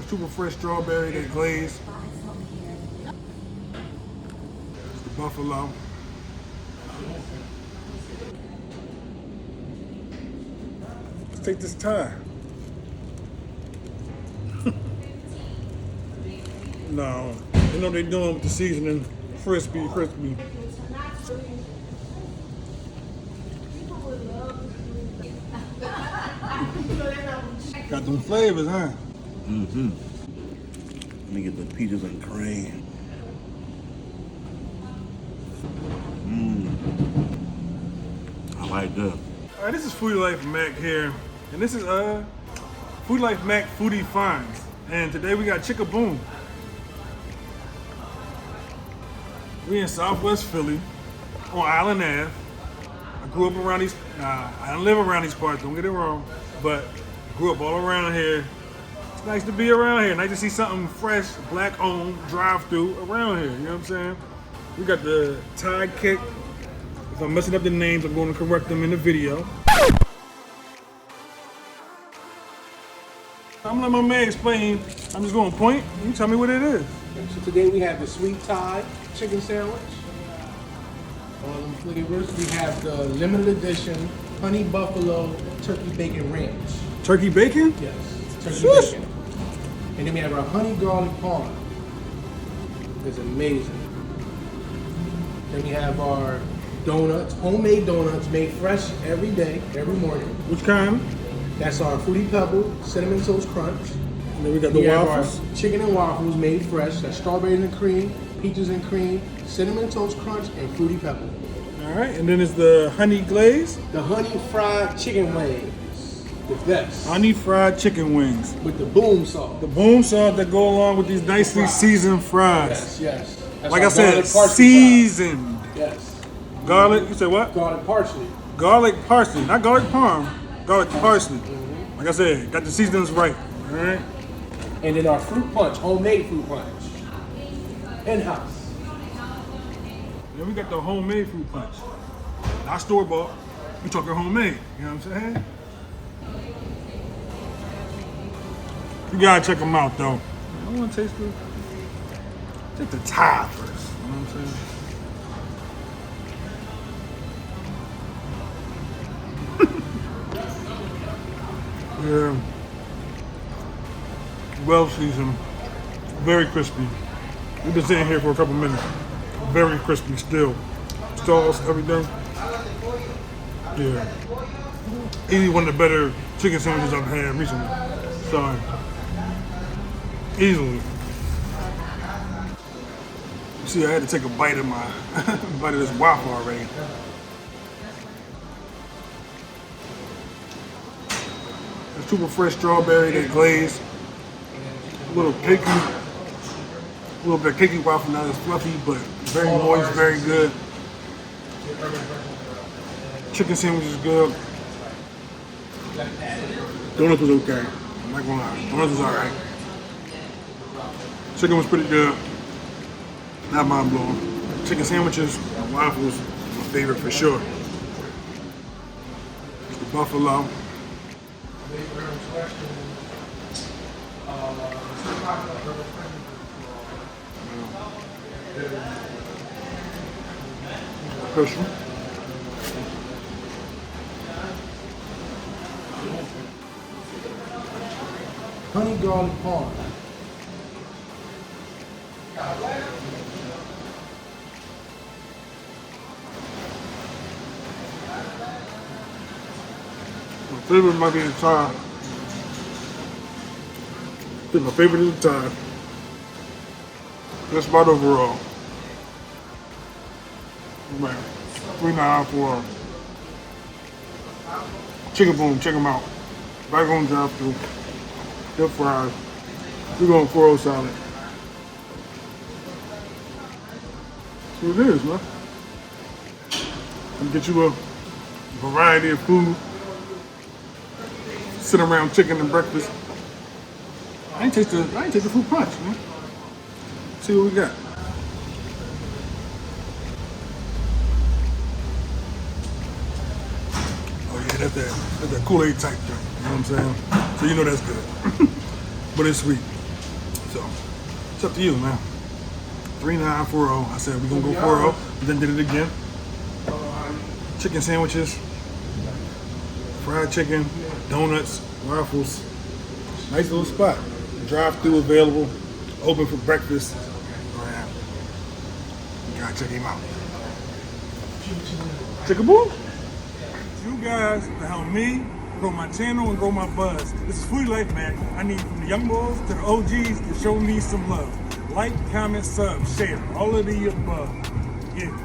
The super fresh strawberry, that glaze. The buffalo. Let's take this Thai. No, you know what they're doing with the seasoning. Crispy, crispy. Got them flavors, huh? Mm-hmm. Let me get the peaches and cream. I like that. All right, this is Foodie Life Mac here, and this is Foodie Life Mac Foodie Finds, and today we got Chickaboom. We in Southwest Philly on Island Ave. I grew up around these. I don't live around these parts. Don't get it wrong, but grew up all around here. It's nice to be around here. Nice to see something fresh, black-owned, drive-through around here. You know what I'm saying? We got the Thai Kick. If I'm messing up the names, I'm going to correct them in the video. I'm gonna let my man explain. I'm just going to point. You tell me what it is. So today we have the sweet Thai chicken sandwich. On the flavors, we have the limited edition honey buffalo turkey bacon ranch. Turkey bacon? Yes, turkey Shush. bacon. And then we have our honey garlic parm. It's amazing. Then we have our donuts, homemade donuts made fresh every day, every morning. Which kind? That's our Fruity Pebble Cinnamon Toast Crunch. And then we got the We have waffles. our chicken and waffles made fresh. That's strawberries and cream, peaches and cream, cinnamon toast crunch, and fruity pebble. All right, and then it's the honey glaze. The honey fried chicken wings, the best. Honey fried chicken wings. With the boom sauce. The boom sauce that go along with these nicely Fries. seasoned fries. Yes, yes. That's Like our I said, garlic parsley seasoned. fries. Yes. Garlic, you said what? Garlic parsley. Garlic parsley, not garlic parm. Garlic parsley. Like I said, got the seasonings right. All right. And then our fruit punch, homemade fruit punch. In-house. Then we got the homemade fruit punch. Not store bought. We talking homemade. You know what I'm saying? You gotta check them out though. I want to taste the. Take the Thai first. You know what I'm saying? Yeah. Well seasoned. Very crispy. We've been sitting here for a couple minutes. Very crispy still. Sauce, everything. Yeah. Easily one of the better chicken sandwiches I've had recently. Sorry. Easily. See, I had to take a bite of my bite of this waffle already. The super fresh strawberry, that glaze. A little cakey. A little bit of cakey waffle, not as fluffy, but very moist, very good. Chicken sandwich is good. Donuts was okay. I'm not gonna lie. Donuts was alright. Chicken was pretty good. Not mind blowing. Chicken sandwiches and waffles, my favorite for sure. The buffalo. Special. Honey garlic parm. My favorite might be the Thai. I think my favorite is the Thai. That's about overall. Man, $3.99 for Chickaboom. Check them out. Back on drive-through. Good fries. We're going 4-0 salad. That's what it is, man. And get you a variety of food. Sit around chicken and breakfast. I ain't taste the fruit punch, man. See what we got. Oh yeah, that's that Kool-Aid type drink. You know what I'm saying? So you know that's good. But it's sweet. So it's up to you, man. 3940. I said we're gonna go 40. But then did it again. Chicken sandwiches, fried chicken, donuts, waffles. Nice little spot. Drive-through available. Open for breakfast. Man, you gotta check him out. Chickaboo. You guys to help me grow my channel and grow my buzz. This is Foodie Life, man. I need from the young boys to the OGs to show me some love. Like, comment, sub, share, all of the above. Yeah.